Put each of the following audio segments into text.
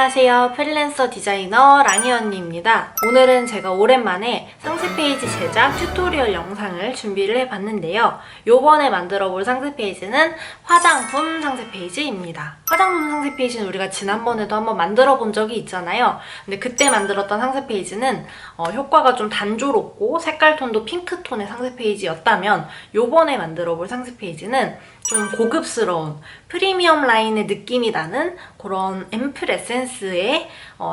안녕하세요. 프리랜서 디자이너 랑이 언니입니다. 오늘은 제가 오랜만에 상세 페이지 제작 튜토리얼 영상을 준비를 해봤는데요. 요번에 만들어 볼 상세 페이지는 화장품 상세 페이지입니다. 화장품 상세 페이지는 우리가 지난번에도 한번 만들어 본 적이 있잖아요. 근데 그때 만들었던 상세 페이지는 효과가 좀 단조롭고 색깔 톤도 핑크톤의 상세 페이지였다면 요번에 만들어 볼 상세 페이지는 좀 고급스러운 프리미엄 라인의 느낌이 나는 그런 앰플 에센스의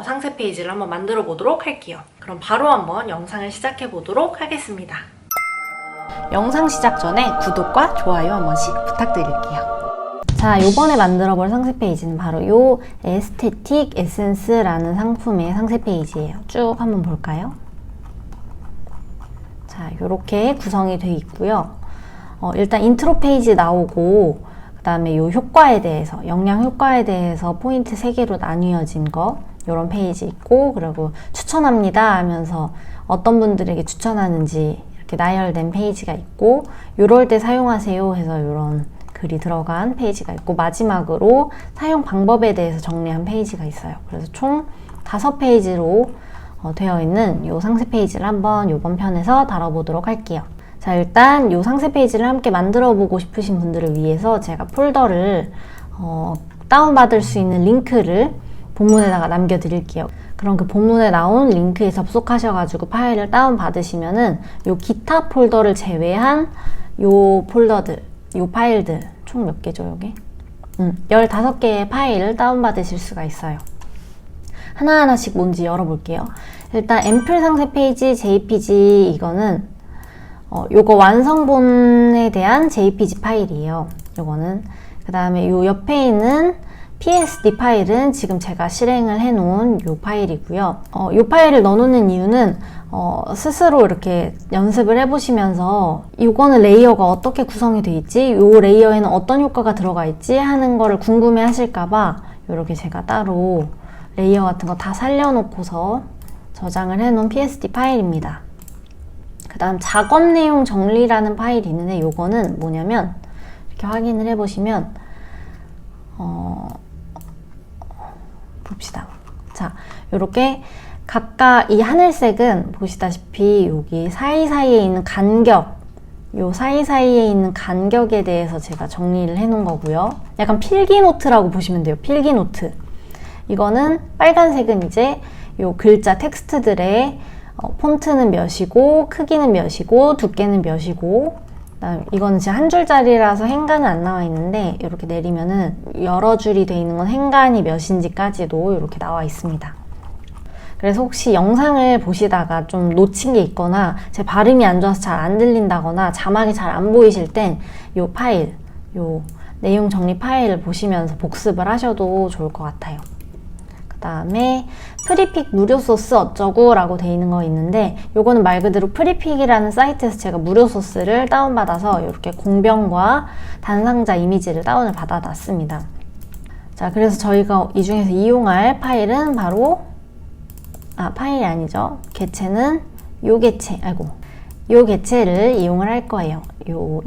상세 페이지를 한번 만들어 보도록 할게요. 그럼 바로 한번 영상을 시작해 보도록 하겠습니다. 영상 시작 전에 구독과 좋아요 한 번씩 부탁드릴게요. 자, 요번에 만들어 볼 상세 페이지는 바로 요 에스테틱 에센스라는 상품의 상세 페이지예요. 쭉 한번 볼까요? 자, 요렇게 구성이 되어 있고요. 일단 인트로 페이지 나오고 그 다음에 요 효과에 대해서 영양 효과에 대해서 포인트 3개로 나뉘어진 거 요런 페이지 있고, 그리고 추천합니다 하면서 어떤 분들에게 추천하는지 이렇게 나열된 페이지가 있고, 요럴 때 사용하세요 해서 요런 글이 들어간 페이지가 있고, 마지막으로 사용 방법에 대해서 정리한 페이지가 있어요. 그래서 총 5페이지로 되어 있는 요 상세 페이지를 한번 요번 편에서 다뤄보도록 할게요. 자, 일단 요 상세 페이지를 함께 만들어 보고 싶으신 분들을 위해서 제가 폴더를 다운받을 수 있는 링크를 본문에다가 남겨드릴게요. 그럼 그 본문에 나온 링크에 접속하셔가지고 파일을 다운받으시면은 요 기타 폴더를 제외한 요 폴더들, 요 파일들 총 몇 개죠, 요게? 15개의 파일을 다운받으실 수가 있어요. 하나하나씩 뭔지 열어볼게요. 일단 앰플 상세 페이지 JPG 이거는 요거 완성본에 대한 JPG 파일이에요. 요거는. 그 다음에 요 옆에 있는 PSD 파일은 지금 제가 실행을 해놓은 요 파일이고요. 요 파일을 넣어놓는 이유는 스스로 이렇게 연습을 해보시면서 요거는 레이어가 어떻게 구성이 되어 있지? 요 레이어에는 어떤 효과가 들어가 있지? 하는 거를 궁금해 하실까봐 요렇게 제가 따로 레이어 같은 거 다 살려놓고서 저장을 해놓은 PSD 파일입니다. 그 다음 작업 내용 정리라는 파일이 있는데 요거는 뭐냐면 이렇게 확인을 해보시면 봅시다. 자, 요렇게 각각 이 하늘색은 보시다시피 여기 사이사이에 있는 간격, 요 사이사이에 있는 간격에 대해서 제가 정리를 해놓은 거고요. 약간 필기노트라고 보시면 돼요. 필기노트. 이거는 빨간색은 이제 요 글자 텍스트들의 폰트는 몇이고, 크기는 몇이고, 두께는 몇이고, 그다음 이거는 지금 한 줄짜리라서 행간은 안 나와 있는데 이렇게 내리면은 여러 줄이 돼 있는 건 행간이 몇인지까지도 이렇게 나와 있습니다. 그래서 혹시 영상을 보시다가 좀 놓친 게 있거나 제 발음이 안 좋아서 잘 안 들린다거나 자막이 잘 안 보이실 땐 요 파일, 요 내용 정리 파일을 보시면서 복습을 하셔도 좋을 것 같아요. 그 다음에 프리픽 무료 소스 어쩌고 라고 돼 있는 거 있는데, 요거는 말 그대로 프리픽이라는 사이트에서 제가 무료 소스를 다운받아서 이렇게 공병과 단상자 이미지를 다운을 받아 놨습니다. 자, 그래서 저희가 이 중에서 이용할 파일은 바로 파일이 아니죠. 개체는 요 개체, 요 개체를 이용을 할 거예요.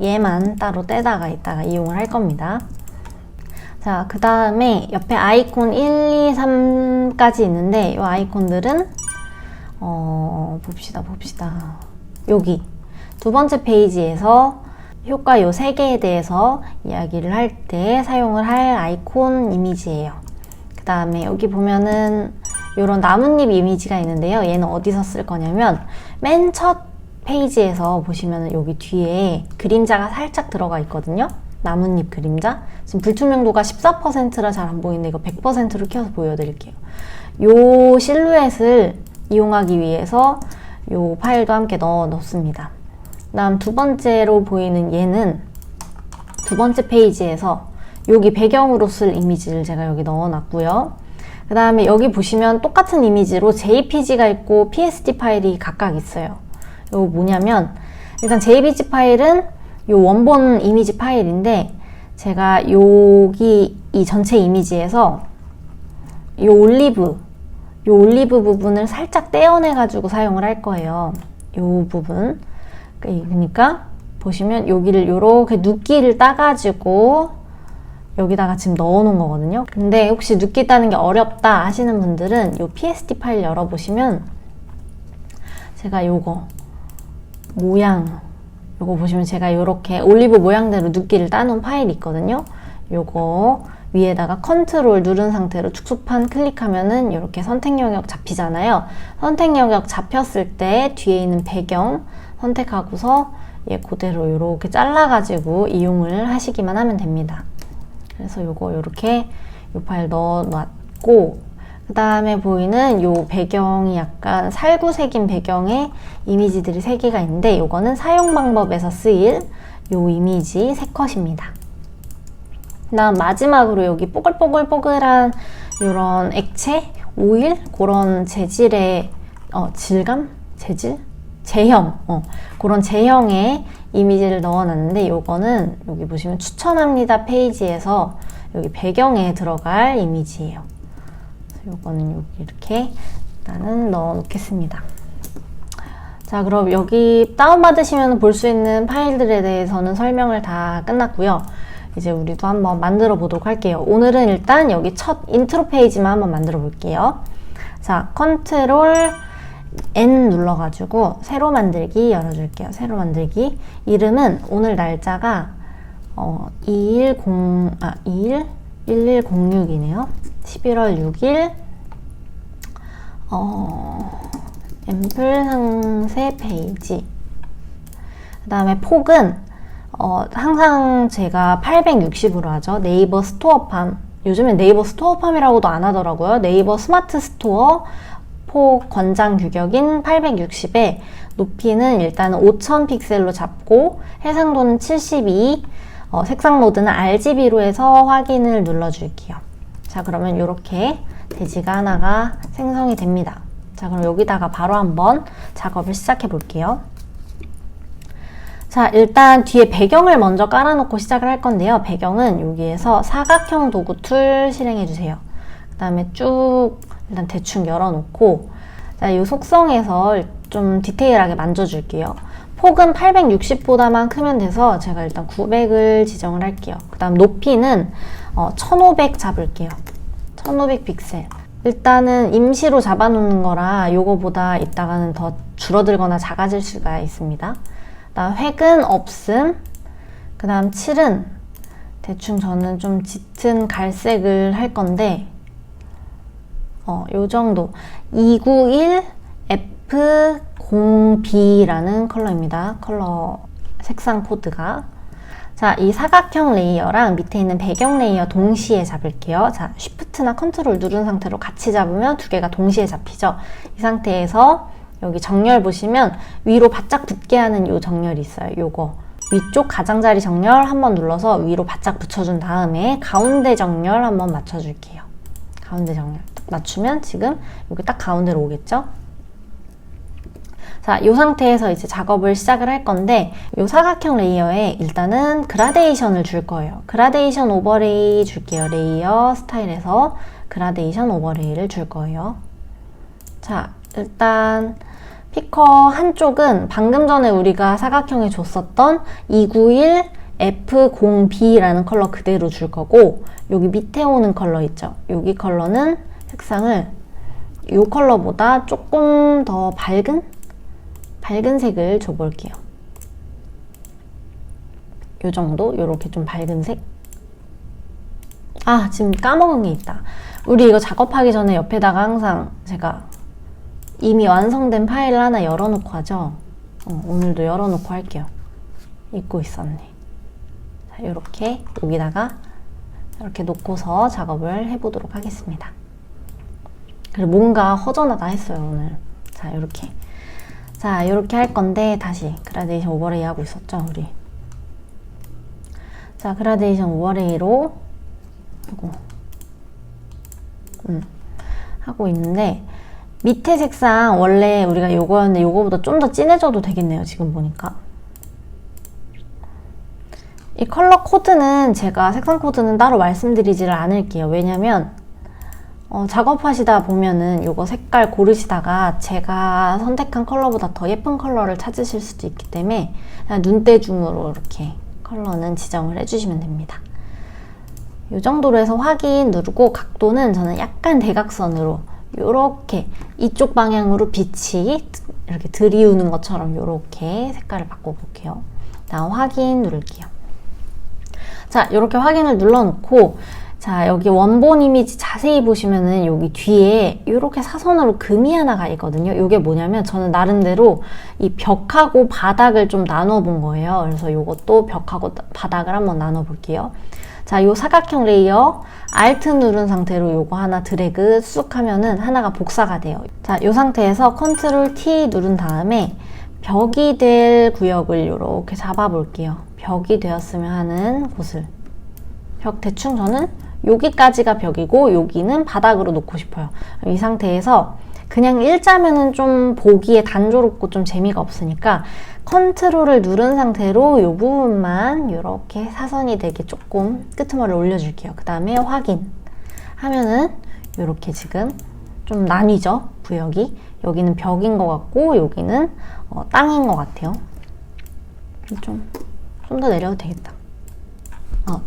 얘만 따로 떼다가 이따가 이용을 할 겁니다. 자, 그 다음에 옆에 아이콘 1, 2, 3까지 있는데 이 아이콘들은 봅시다. 여기 두 번째 페이지에서 효과 요 3개에 대해서 이야기를 할 때 사용을 할 아이콘 이미지예요. 그 다음에 여기 보면은 요런 나뭇잎 이미지가 있는데요. 얘는 어디서 쓸 거냐면 맨 첫 페이지에서 보시면은 여기 뒤에 그림자가 살짝 들어가 있거든요. 나뭇잎 그림자. 지금 불투명도가 14%라 잘 안 보이는데 이거 100%로 켜서 보여드릴게요. 요 실루엣을 이용하기 위해서 요 파일도 함께 넣습니다. 그 다음 두 번째로 보이는 얘는 두 번째 페이지에서 여기 배경으로 쓸 이미지를 제가 여기 넣어놨고요. 그 다음에 여기 보시면 똑같은 이미지로 JPG가 있고 PSD 파일이 각각 있어요. 이거 뭐냐면 일단 JPG 파일은 요 원본 이미지 파일인데 제가 여기 이 전체 이미지에서 요 올리브 부분을 살짝 떼어내 가지고 사용을 할 거예요. 요 부분. 그러니까 보시면 여기를 요렇게 눕기를 따가지고 여기다가 지금 넣어놓은 거거든요. 근데 혹시 눕기 따는 게 어렵다 하시는 분들은 이 PSD 파일 열어보시면 제가 요거 모양, 요거 보시면 제가 이렇게 올리브 모양대로 눕기를 따놓은 파일이 있거든요. 요거 위에다가 컨트롤 누른 상태로 축소판 클릭하면은 이렇게 선택 영역 잡히잖아요. 선택 영역 잡혔을 때 뒤에 있는 배경 선택하고서 얘 그대로 이렇게 잘라가지고 이용을 하시기만 하면 됩니다. 그래서 요거 이렇게 요 파일 넣어놨고, 그 다음에 보이는 요 배경이 약간 살구색인 배경에 이미지들이 3개가 있는데 요거는 사용 방법에서 쓰일 요 이미지 3컷입니다. 그 다음 마지막으로 여기 뽀글뽀글뽀글한 요런 액체, 오일, 그런 재질의 질감? 재질? 제형, 그런 제형의 이미지를 넣어놨는데 요거는 여기 보시면 추천합니다 페이지에서 여기 배경에 들어갈 이미지예요. 요거는 여기 이렇게 일단은 넣어 놓겠습니다. 자, 그럼 여기 다운받으시면 볼 수 있는 파일들에 대해서는 설명을 다 끝났고요. 이제 우리도 한번 만들어 보도록 할게요. 오늘은 일단 여기 첫 인트로 페이지만 한번 만들어 볼게요. 자, 컨트롤 N 눌러가지고 새로 만들기 열어줄게요. 새로 만들기. 이름은 오늘 날짜가 1106이네요. 11월 6일 앰플 상세 페이지. 그 다음에 폭은 항상 제가 860으로 하죠. 네이버 스토어팜. 요즘엔 네이버 스토어팜이라고도 안 하더라고요. 네이버 스마트 스토어 폭 권장 규격인 860에 높이는 일단 5000 픽셀로 잡고 해상도는 72, 색상 모드는 RGB로 해서 확인을 눌러줄게요. 자, 그러면 이렇게 돼지가 하나가 생성이 됩니다. 자, 그럼 여기다가 바로 한번 작업을 시작해 볼게요. 자, 일단 뒤에 배경을 먼저 깔아놓고 시작을 할 건데요. 배경은 여기에서 사각형 도구 툴 실행해 주세요. 그 다음에 쭉 일단 대충 열어놓고, 자, 이 속성에서 좀 디테일하게 만져줄게요. 폭은 860보다만 크면 돼서 제가 일단 900을 지정을 할게요. 그 다음 높이는 1500 잡을게요. 1500 픽셀. 일단은 임시로 잡아놓는 거라 요거보다 이따가는 더 줄어들거나 작아질 수가 있습니다. 그 다음 획은 없음. 그 다음 칠은 대충 저는 좀 짙은 갈색을 할 건데 요 정도 291F0B라는 컬러입니다. 컬러 색상 코드가. 자, 이 사각형 레이어랑 밑에 있는 배경 레이어 동시에 잡을게요. 자, 쉬프트나 컨트롤 누른 상태로 같이 잡으면 두 개가 동시에 잡히죠. 이 상태에서 여기 정렬 보시면 위로 바짝 붙게 하는 요 정렬이 있어요. 요거 위쪽 가장자리 정렬 한번 눌러서 위로 바짝 붙여준 다음에 가운데 정렬 한번 맞춰줄게요. 가운데 정렬 딱 맞추면 지금 여기 딱 가운데로 오겠죠? 자, 이 상태에서 이제 작업을 시작을 할 건데 이 사각형 레이어에 일단은 그라데이션을 줄 거예요. 그라데이션 오버레이 줄게요. 레이어 스타일에서 그라데이션 오버레이를 줄 거예요. 자, 일단 피커 한쪽은 방금 전에 우리가 사각형에 줬었던 291F0B라는 컬러 그대로 줄 거고, 여기 밑에 오는 컬러 있죠? 여기 컬러는 색상을 이 컬러보다 조금 더 밝은 색을 줘볼게요. 요 정도? 요렇게 좀 밝은 색? 아, 지금 까먹은 게 있다. 우리 이거 작업하기 전에 옆에다가 항상 제가 이미 완성된 파일을 하나 열어놓고 하죠. 오늘도 열어놓고 할게요. 잊고 있었네. 자, 요렇게 여기다가 이렇게 놓고서 작업을 해보도록 하겠습니다. 그리고 뭔가 허전하다 했어요, 오늘. 자, 요렇게. 자, 요렇게 할 건데 다시 그라데이션 오버레이 하고 있었죠, 우리. 자, 그라데이션 오버레이로 하고 있는데 밑에 색상 원래 우리가 요거였는데 요거보다 좀 더 진해져도 되겠네요, 지금 보니까. 이 컬러 코드는 제가 색상 코드는 따로 말씀드리지를 않을게요. 왜냐면 작업하시다 보면은 요거 색깔 고르시다가 제가 선택한 컬러보다 더 예쁜 컬러를 찾으실 수도 있기 때문에 그냥 눈대중으로 이렇게 컬러는 지정을 해주시면 됩니다. 이 정도로 해서 확인 누르고 각도는 저는 약간 대각선으로 요렇게 이쪽 방향으로 빛이 이렇게 들이우는 것처럼 요렇게 색깔을 바꿔볼게요. 다음 확인 누를게요. 자, 이렇게 확인을 눌러놓고 자, 여기 원본 이미지 자세히 보시면은 여기 뒤에 이렇게 사선으로 금이 하나가 있거든요. 이게 뭐냐면 저는 나름대로 이 벽하고 바닥을 좀 나눠 본 거예요. 그래서 이것도 벽하고 바닥을 한번 나눠 볼게요. 자, 요 사각형 레이어 Alt 누른 상태로 요거 하나 드래그 쑥 하면은 하나가 복사가 돼요. 자, 요 상태에서 Ctrl T 누른 다음에 벽이 될 구역을 이렇게 잡아 볼게요. 벽이 되었으면 하는 곳을. 벽 대충 저는 여기까지가 벽이고 여기는 바닥으로 놓고 싶어요. 이 상태에서 그냥 일자면은 좀 보기에 단조롭고 좀 재미가 없으니까 컨트롤을 누른 상태로 이 부분만 이렇게 사선이 되게 조금 끄트머리를 올려줄게요. 그 다음에 확인 하면은 이렇게 지금 좀 나뉘죠, 구역이. 여기는 벽인 것 같고 여기는 땅인 것 같아요. 좀 더 내려도 되겠다.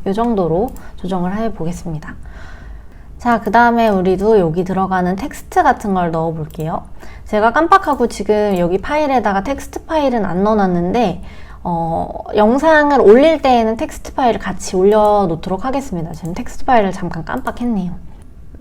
이 정도로 조정을 해보겠습니다. 자, 그 다음에 우리도 여기 들어가는 텍스트 같은 걸 넣어 볼게요. 제가 깜빡하고 지금 여기 파일에다가 텍스트 파일은 안 넣어놨는데 영상을 올릴 때에는 텍스트 파일을 같이 올려놓도록 하겠습니다. 지금 텍스트 파일을 잠깐 깜빡했네요.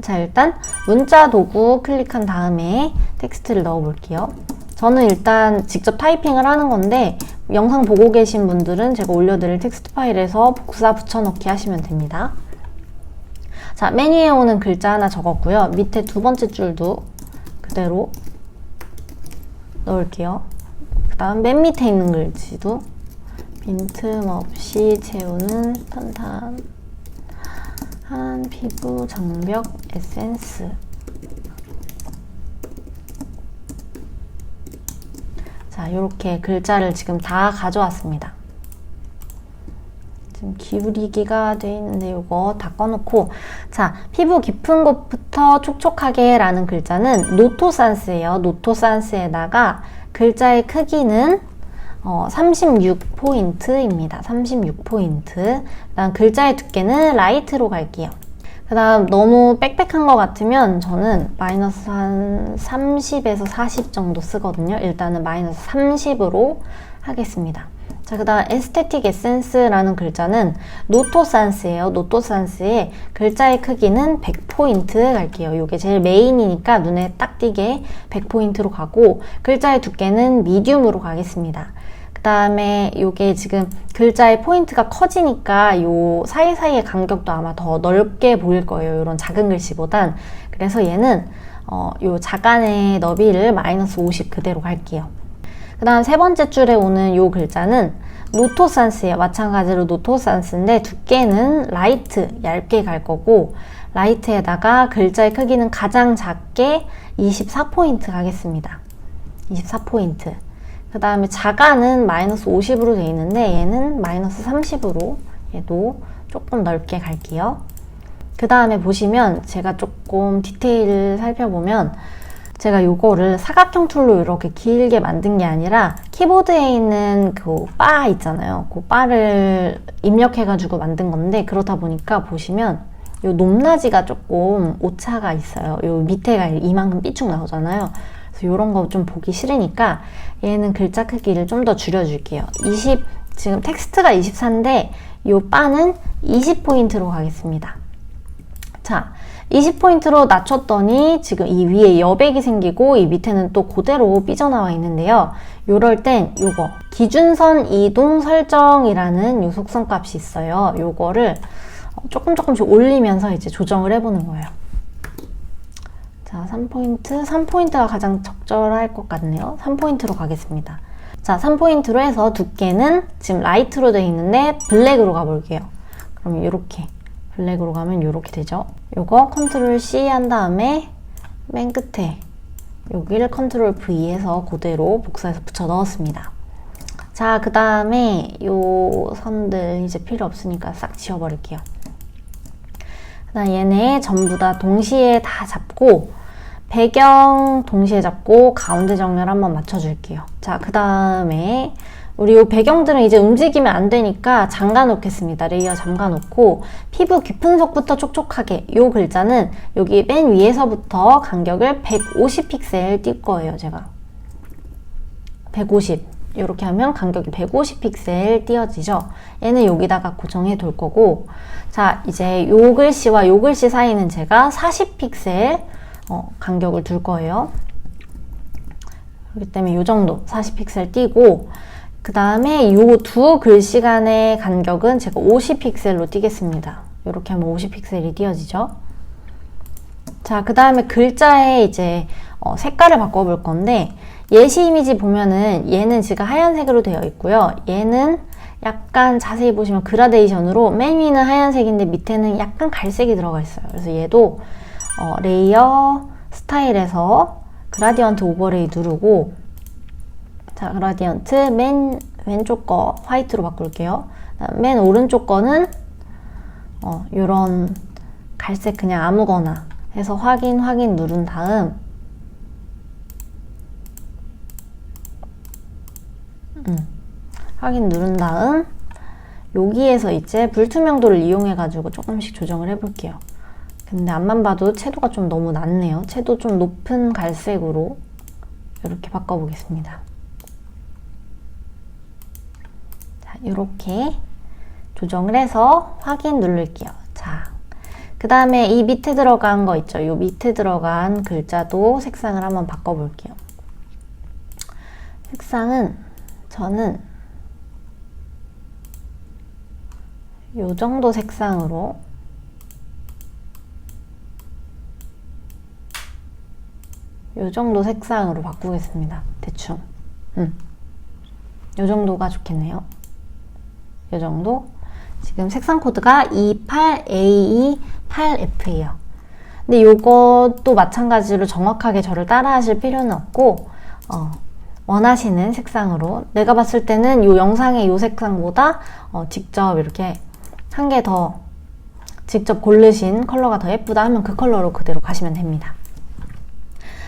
자, 일단 문자 도구 클릭한 다음에 텍스트를 넣어 볼게요. 저는 일단 직접 타이핑을 하는 건데 영상 보고 계신 분들은 제가 올려드릴 텍스트 파일에서 복사 붙여넣기 하시면 됩니다. 자, 맨 위에 오는 글자 하나 적었고요. 밑에 두 번째 줄도 그대로 넣을게요. 그 다음 맨 밑에 있는 글씨도 빈틈없이 채우는 탄탄한 피부 장벽 에센스. 자, 이렇게 글자를 지금 다 가져왔습니다. 지금 기울이기가 돼 있는데 이거 다 꺼놓고, 자, 피부 깊은 곳부터 촉촉하게 라는 글자는 노토산스예요. 노토산스에다가 글자의 크기는 36포인트입니다. 36포인트. 그다음 글자의 두께는 라이트로 갈게요. 그 다음 너무 빽빽한 것 같으면 저는 마이너스 한 30에서 40 정도 쓰거든요. 일단은 마이너스 30으로 하겠습니다. 자, 그 다음 에스테틱 에센스라는 글자는 노토산스예요. 노토산스의 글자의 크기는 100포인트 갈게요. 이게 제일 메인이니까 눈에 딱 띄게 100포인트로 가고 글자의 두께는 미디움으로 가겠습니다. 그 다음에 요게 지금 글자의 포인트가 커지니까 요 사이사이의 간격도 아마 더 넓게 보일 거예요. 이런 작은 글씨보단. 그래서 얘는 요 자간의 너비를 마이너스 50 그대로 갈게요. 그 다음 세 번째 줄에 오는 요 글자는 노토산스예요. 마찬가지로 노토산스인데 두께는 라이트, 얇게 갈 거고 라이트에다가 글자의 크기는 가장 작게 24포인트 가겠습니다. 24포인트. 그 다음에 자간은 마이너스 50으로 되어 있는데 얘는 마이너스 30으로 얘도 조금 넓게 갈게요. 그 다음에 보시면 제가 조금 디테일을 살펴보면 제가 요거를 사각형 툴로 이렇게 길게 만든 게 아니라 키보드에 있는 그 바 있잖아요. 그 바를 입력해가지고 만든 건데 그러다 보니까 보시면 요 높낮이가 조금 오차가 있어요. 요 밑에가 이만큼 삐쭉 나오잖아요. 그래서 요런 거 좀 보기 싫으니까 얘는 글자 크기를 좀 더 줄여줄게요. 지금 텍스트가 24인데 요 바는 20포인트로 가겠습니다. 자, 20포인트로 낮췄더니 지금 이 위에 여백이 생기고 이 밑에는 또 그대로 삐져나와 있는데요. 요럴 땐 요거 기준선 이동 설정이라는 요 속성 값이 있어요. 요거를 조금씩 올리면서 이제 조정을 해보는 거예요. 자, 3포인트가 가장 적절할 것 같네요. 3포인트로 가겠습니다. 자, 3포인트로 해서 두께는 지금 라이트로 되어 있는데 블랙으로 가볼게요. 그럼 이렇게 블랙으로 가면 이렇게 되죠. 요거 컨트롤 C 한 다음에 맨 끝에 여기를 컨트롤 V 해서 그대로 복사해서 붙여 넣었습니다. 자, 그 다음에 요 선들 이제 필요 없으니까 싹 지워버릴게요. 그 다음 얘네 전부 다 동시에 다 잡고 배경 동시에 잡고 가운데 정렬 한번 맞춰줄게요. 자, 그 다음에 우리 이 배경들은 이제 움직이면 안 되니까 잠가 놓겠습니다. 레이어 잠가 놓고 피부 깊은 속부터 촉촉하게 이 글자는 여기 맨 위에서부터 간격을 150픽셀 띌 거예요. 제가 150 이렇게 하면 간격이 150픽셀 띄어지죠. 얘는 여기다가 고정해 둘 거고, 자 이제 요 글씨와 요 글씨 사이는 제가 40픽셀 간격을 둘 거예요. 그렇기 때문에 요 정도 40픽셀 띄고, 그 다음에 요 두 글씨 간의 간격은 제가 50픽셀로 띄겠습니다. 이렇게 하면 50픽셀이 띄어지죠. 자, 그 다음에 글자의 이제 색깔을 바꿔볼 건데, 예시 이미지 보면은 얘는 지금 하얀색으로 되어 있고요. 얘는 약간 자세히 보시면 그라데이션으로 맨 위는 하얀색인데 밑에는 약간 갈색이 들어가 있어요. 그래서 얘도 레이어 스타일에서 그라디언트 오버레이 누르고, 자 그라디언트 맨 왼쪽 거 화이트로 바꿀게요. 맨 오른쪽 거는 요런 갈색 그냥 아무거나 해서 확인 누른 다음 확인 누른 다음 여기에서 이제 불투명도를 이용해 가지고 조금씩 조정을 해 볼게요. 근데 앞만 봐도 채도가 좀 너무 낮네요. 채도 좀 높은 갈색으로 이렇게 바꿔 보겠습니다. 자, 이렇게 조정을 해서 확인 누를게요. 자, 그 다음에 이 밑에 들어간 거 있죠? 이 밑에 들어간 글자도 색상을 한번 바꿔 볼게요. 색상은 저는 요 정도 색상으로 바꾸겠습니다. 대충 요 정도가 좋겠네요. 요 정도. 지금 색상 코드가 28AE8F예요. 근데 요것도 마찬가지로 정확하게 저를 따라 하실 필요는 없고 원하시는 색상으로, 내가 봤을 때는 요 영상의 요 색상보다 직접 이렇게 한 개 더 직접 고르신 컬러가 더 예쁘다 하면 그 컬러로 그대로 가시면 됩니다.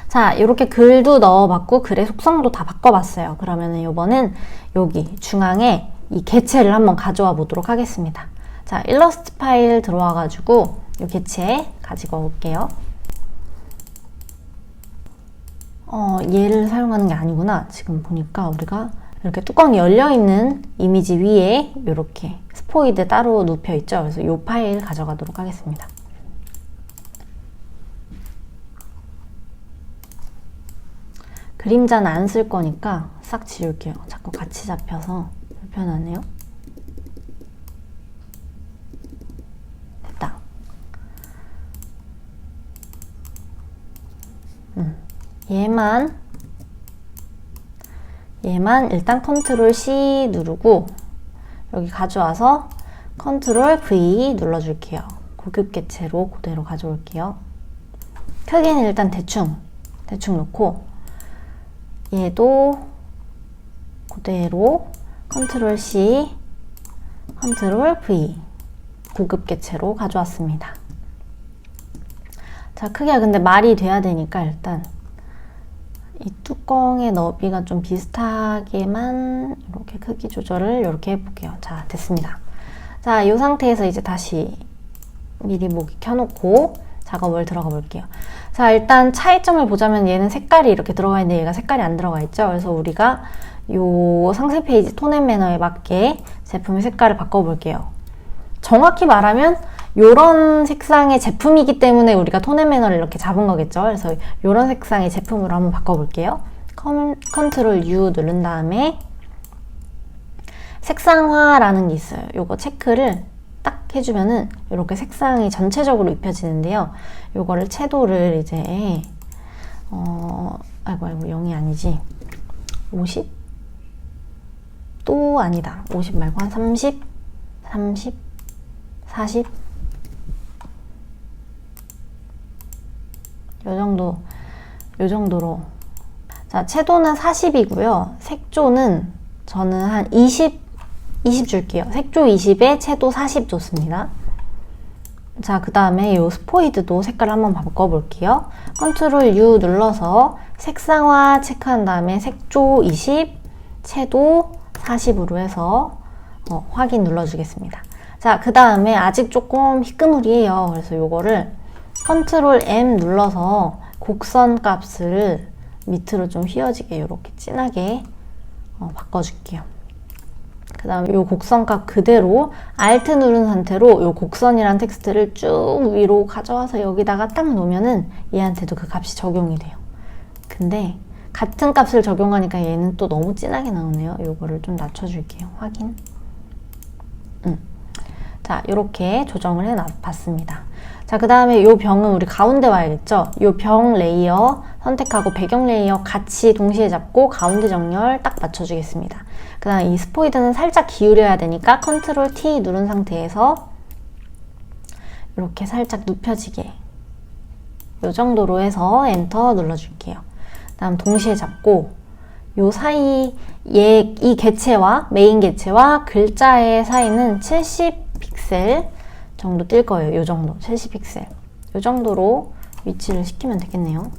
자, 이렇게 글도 넣어봤고 글의 속성도 다 바꿔봤어요. 그러면은 이번엔 여기 중앙에 이 개체를 한번 가져와 보도록 하겠습니다. 자, 일러스트 파일 들어와가지고 이 개체 가지고 올게요. 얘를 사용하는 게 아니구나. 지금 보니까 우리가 이렇게 뚜껑이 열려있는 이미지 위에 이렇게 스포이드 따로 눕혀있죠. 그래서 이 파일 가져가도록 하겠습니다. 그림자는 안 쓸 거니까 싹 지울게요. 자꾸 같이 잡혀서 불편하네요. 됐다. 얘만 일단 컨트롤 C 누르고 여기 가져와서 컨트롤 V 눌러줄게요. 고급 개체로 그대로 가져올게요. 크기는 일단 대충 놓고 얘도 그대로 컨트롤 C, 컨트롤 V 고급 개체로 가져왔습니다. 자, 크기가 근데 말이 돼야 되니까 일단 이 뚜껑의 너비가 좀 비슷하게만 이렇게 크기 조절을 이렇게 해볼게요. 자, 됐습니다. 자, 이 상태에서 이제 다시 미리 보기 켜놓고 작업을 들어가 볼게요. 자, 일단 차이점을 보자면 얘는 색깔이 이렇게 들어가 있는데 얘가 색깔이 안 들어가 있죠. 그래서 우리가 요 상세 페이지 톤 앤 매너에 맞게 제품의 색깔을 바꿔볼게요. 정확히 말하면 요런 색상의 제품이기 때문에 우리가 톤 앤 매너를 이렇게 잡은 거겠죠. 그래서 요런 색상의 제품으로 한번 바꿔볼게요. 컨트롤 U 누른 다음에 색상화라는 게 있어요. 요거 체크를 딱 해주면은 이렇게 색상이 전체적으로 입혀지는데요. 요거를 채도를 이제 아이고 0이 아니지 50? 또 아니다. 50 말고 한 30? 40? 요 정도로. 자, 채도는 40이고요. 색조는 저는 한 20 줄게요. 색조 20에 채도 40 줬습니다. 자, 그 다음에 요 스포이드도 색깔을 한번 바꿔볼게요. 컨트롤 U 눌러서 색상화 체크한 다음에 색조 20, 채도 40으로 해서 확인 눌러주겠습니다. 자, 그 다음에 아직 조금 희끄무리해요. 그래서 요거를 컨트롤 M 눌러서 곡선 값을 밑으로 좀 휘어지게 이렇게 진하게 바꿔줄게요. 그 다음에 요 곡선 값 그대로 Alt 누른 상태로 요 곡선이란 텍스트를 쭉 위로 가져와서 여기다가 딱 놓으면은 얘한테도 그 값이 적용이 돼요. 근데 같은 값을 적용하니까 얘는 또 너무 진하게 나오네요. 요거를 좀 낮춰줄게요. 확인. 자, 이렇게 조정을 해봤습니다. 자, 그 다음에 이 병은 우리 가운데 와야겠죠? 이 병 레이어 선택하고 배경 레이어 같이 동시에 잡고 가운데 정렬 딱 맞춰주겠습니다. 그 다음 이 스포이드는 살짝 기울여야 되니까 컨트롤 T 누른 상태에서 이렇게 살짝 눕혀지게 이 정도로 해서 엔터 눌러줄게요. 그 다음 동시에 잡고 요 사이 이 개체와 메인 개체와 글자의 사이는 70픽셀 정도 뜰 거예요. 요 정도 70픽셀 요 정도로 위치를 시키면 되겠네요.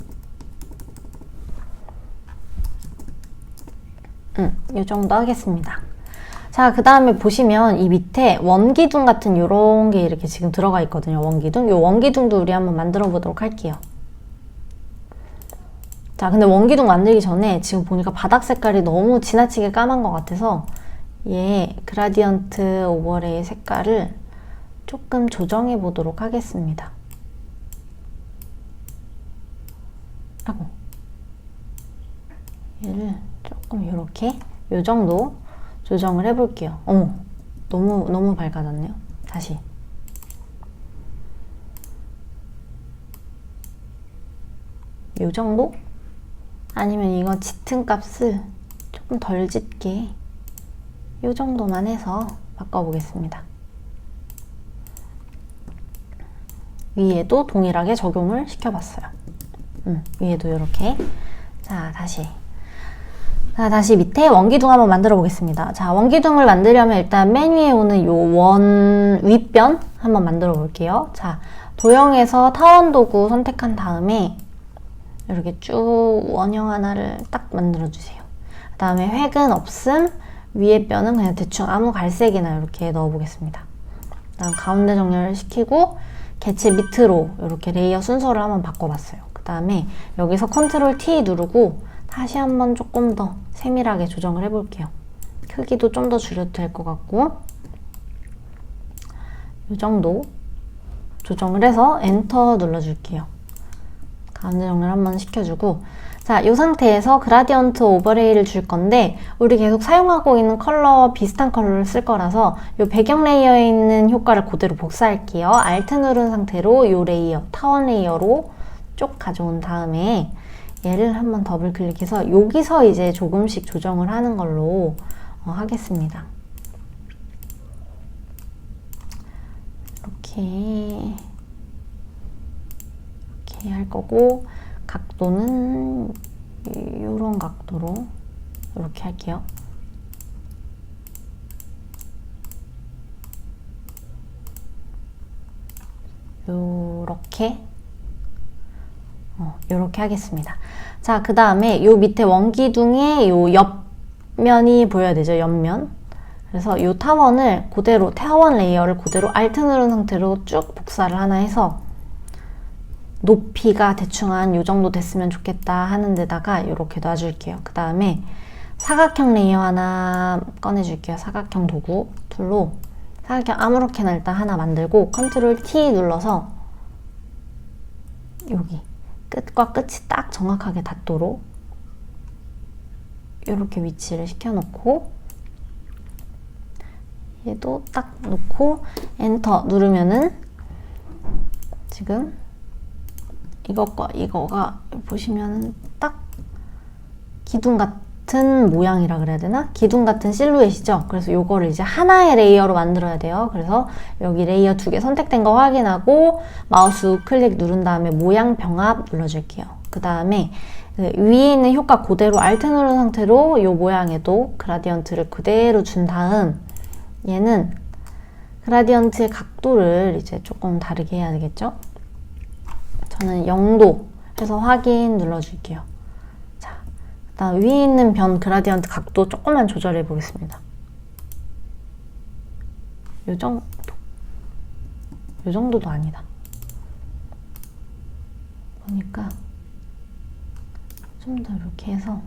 요 정도 하겠습니다. 자, 그 다음에 보시면 이 밑에 원기둥 같은 요런 게 이렇게 지금 들어가 있거든요. 원기둥. 요 원기둥도 우리 한번 만들어 보도록 할게요. 자, 근데 원기둥 만들기 전에 지금 보니까 바닥 색깔이 너무 지나치게 까만 것 같아서 얘 그라디언트 오버레이 색깔을 조금 조정해 보도록 하겠습니다. 하고 얘를 조금 이렇게 요 정도 조정을 해볼게요. 어머, 너무 밝아졌네요. 다시. 요 정도? 아니면 이거 짙은 값을 조금 덜 짙게 요 정도만 해서 바꿔보겠습니다. 위에도 동일하게 적용을 시켜봤어요. 위에도 이렇게. 자, 다시 밑에 원기둥 한번 만들어 보겠습니다. 자, 원기둥을 만들려면 일단 맨 위에 오는 요 원 윗변 한번 만들어 볼게요. 자, 도형에서 타원 도구 선택한 다음에 이렇게 쭉 원형 하나를 딱 만들어 주세요. 그 다음에 획은 없음, 위에 뼈는 그냥 대충 아무 갈색이나 이렇게 넣어 보겠습니다. 그 다음 가운데 정렬을 시키고 개체 밑으로 이렇게 레이어 순서를 한번 바꿔봤어요. 그 다음에 여기서 컨트롤 T 누르고 다시 한번 조금 더 세밀하게 조정을 해볼게요. 크기도 좀 더 줄여도 될 것 같고 이 정도 조정을 해서 엔터 눌러줄게요. 가운데 정렬 한번 시켜주고 자, 이 상태에서 그라디언트 오버레이를 줄 건데 우리 계속 사용하고 있는 컬러 비슷한 컬러를 쓸 거라서 이 배경 레이어에 있는 효과를 그대로 복사할게요. Alt 누른 상태로 이 레이어, 타원 레이어로 쭉 가져온 다음에 얘를 한번 더블 클릭해서 여기서 이제 조금씩 조정을 하는 걸로 하겠습니다. 이렇게 할 거고 각도는 이런 각도로 이렇게 할게요. 요렇게 하겠습니다. 자, 그 다음에 요 밑에 원기둥의 요 옆면이 보여야 되죠. 옆면. 그래서 요 타원을 그대로, 타원 레이어를 그대로 Alt 누른 상태로 쭉 복사를 하나 해서 높이가 대충 한 요 정도 됐으면 좋겠다 하는 데다가 이렇게 놔줄게요. 그 다음에 사각형 레이어 하나 꺼내줄게요. 사각형 도구 툴로 사각형 아무렇게나 일단 하나 만들고 컨트롤 T 눌러서 여기 끝과 끝이 딱 정확하게 닿도록 이렇게 위치를 시켜놓고 얘도 딱 놓고 엔터 누르면은 지금 이것과 이거가 보시면은 딱 기둥 같은 모양이라 그래야 되나? 기둥 같은 실루엣이죠. 그래서 요거를 이제 하나의 레이어로 만들어야 돼요. 그래서 여기 레이어 2개 선택된 거 확인하고 마우스 우클릭 누른 다음에 모양 병합 눌러줄게요. 그 다음에 위에 있는 효과 그대로 Alt 누른 상태로 요 모양에도 그라디언트를 그대로 준 다음 얘는 그라디언트의 각도를 이제 조금 다르게 해야 되겠죠? 저는 0도 해서 확인 눌러줄게요. 자, 그 그다음 위에 있는 변 그라디언트 각도 조금만 조절해 보겠습니다. 요 정도도 아니다. 보니까 좀 더 이렇게 해서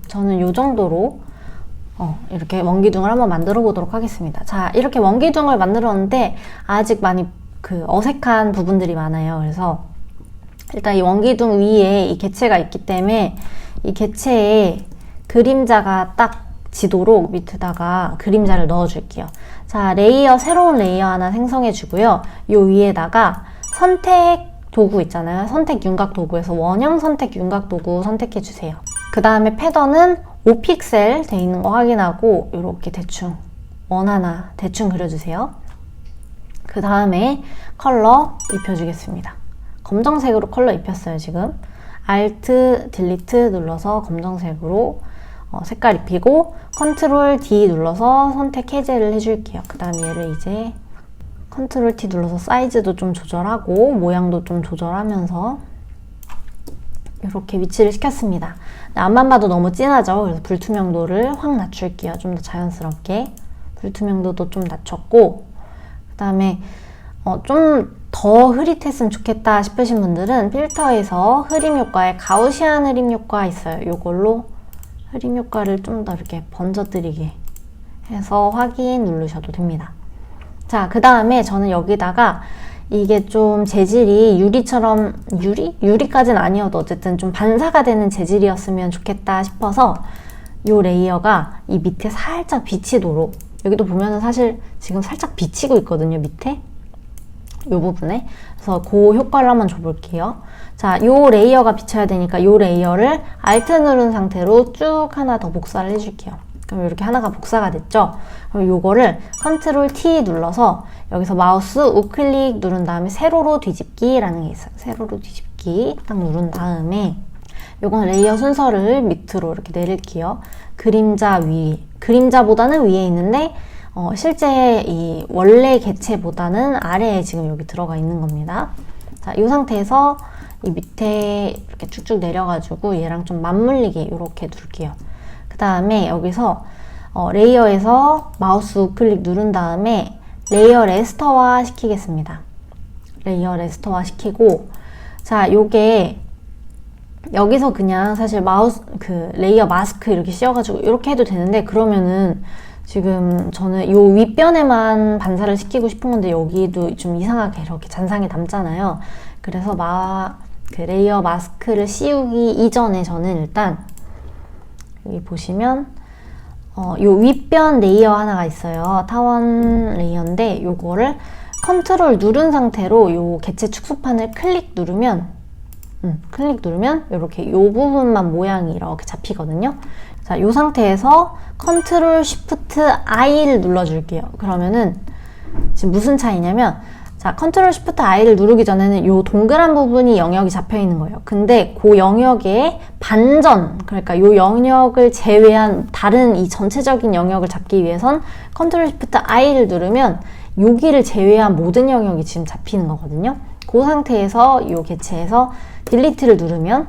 저는 요 정도로 이렇게 원기둥을 한번 만들어 보도록 하겠습니다. 자, 이렇게 원기둥을 만들었는데 아직 많이 어색한 부분들이 많아요. 그래서 일단 이 원기둥 위에 이 개체가 있기 때문에 이 개체에 그림자가 딱 지도록 밑에다가 그림자를 넣어 줄게요. 자, 새로운 레이어 하나 생성해 주고요. 요 위에다가 선택 도구 있잖아요. 선택 윤곽 도구에서 원형 선택 윤곽 도구 선택해 주세요. 그 다음에 패턴은 5픽셀 돼 있는 거 확인하고 이렇게 대충 원 하나 대충 그려주세요. 그 다음에 컬러 입혀주겠습니다. 검정색으로 컬러 입혔어요. 지금 Alt, Delete 눌러서 검정색으로 색깔 입히고 Ctrl D 눌러서 선택 해제를 해줄게요. 그 다음 얘를 이제 Ctrl T 눌러서 사이즈도 좀 조절하고 모양도 좀 조절하면서 이렇게 위치를 시켰습니다. 앞만 봐도 너무 진하죠? 그래서 불투명도를 확 낮출게요. 좀 더 자연스럽게. 불투명도도 좀 낮췄고, 그 다음에 좀 더 흐릿했으면 좋겠다 싶으신 분들은 필터에서 흐림 효과에 가우시안 흐림 효과 있어요. 이걸로 흐림 효과를 좀 더 이렇게 번져드리게 해서 확인 누르셔도 됩니다. 자, 그 다음에 저는 여기다가 이게 좀 재질이 유리처럼, 유리까지는 아니어도 어쨌든 좀 반사가 되는 재질이었으면 좋겠다 싶어서 이 레이어가 이 밑에 살짝 비치도록, 여기도 보면은 사실 지금 살짝 비치고 있거든요, 밑에. 이 부분에. 그래서 그 효과를 한번 줘볼게요. 자, 이 레이어가 비쳐야 되니까 이 레이어를 Alt 누른 상태로 쭉 하나 더 복사를 해줄게요. 그럼 이렇게 하나가 복사가 됐죠? 그럼 요거를 Ctrl T 눌러서 여기서 마우스 우클릭 누른 다음에 세로로 뒤집기 라는 게 있어요. 세로로 뒤집기 딱 누른 다음에 요건 레이어 순서를 밑으로 이렇게 내릴게요. 그림자보다는 위에 있는데 실제 이 원래 개체보다는 아래에 지금 여기 들어가 있는 겁니다. 자, 이 상태에서 이 밑에 이렇게 쭉쭉 내려가지고 얘랑 좀 맞물리게 이렇게 둘게요. 그 다음에 여기서 레이어에서 마우스 우클릭 누른 다음에 레이어 레스터화 시키겠습니다. 레이어 레스터화 시키고, 자, 요게 여기서 그냥 사실 레이어 마스크 이렇게 씌워가지고 이렇게 해도 되는데, 그러면은 지금 저는 요 윗변에만 반사를 시키고 싶은 건데 여기도 좀 이상하게 이렇게 잔상이 남잖아요. 그래서 레이어 마스크를 씌우기 이전에 저는 일단 여기 보시면 요 윗변 레이어 하나가 있어요. 타원 레이어인데 요거를 컨트롤 누른 상태로 요 개체 축소판을 클릭 누르면 이렇게 요 부분만 모양이 이렇게 잡히거든요. 자, 요 상태에서 컨트롤 쉬프트 I를 눌러줄게요. 그러면은 지금 무슨 차이냐면, 자, 컨트롤 쉬프트 I를 누르기 전에는 요 동그란 부분이 영역이 잡혀 있는 거예요. 근데 그 영역의 반전, 그러니까 요 영역을 제외한 다른 이 전체적인 영역을 잡기 위해선 컨트롤 쉬프트 I를 누르면 여기를 제외한 모든 영역이 지금 잡히는 거거든요. 그 상태에서 요 개체에서 딜리트를 누르면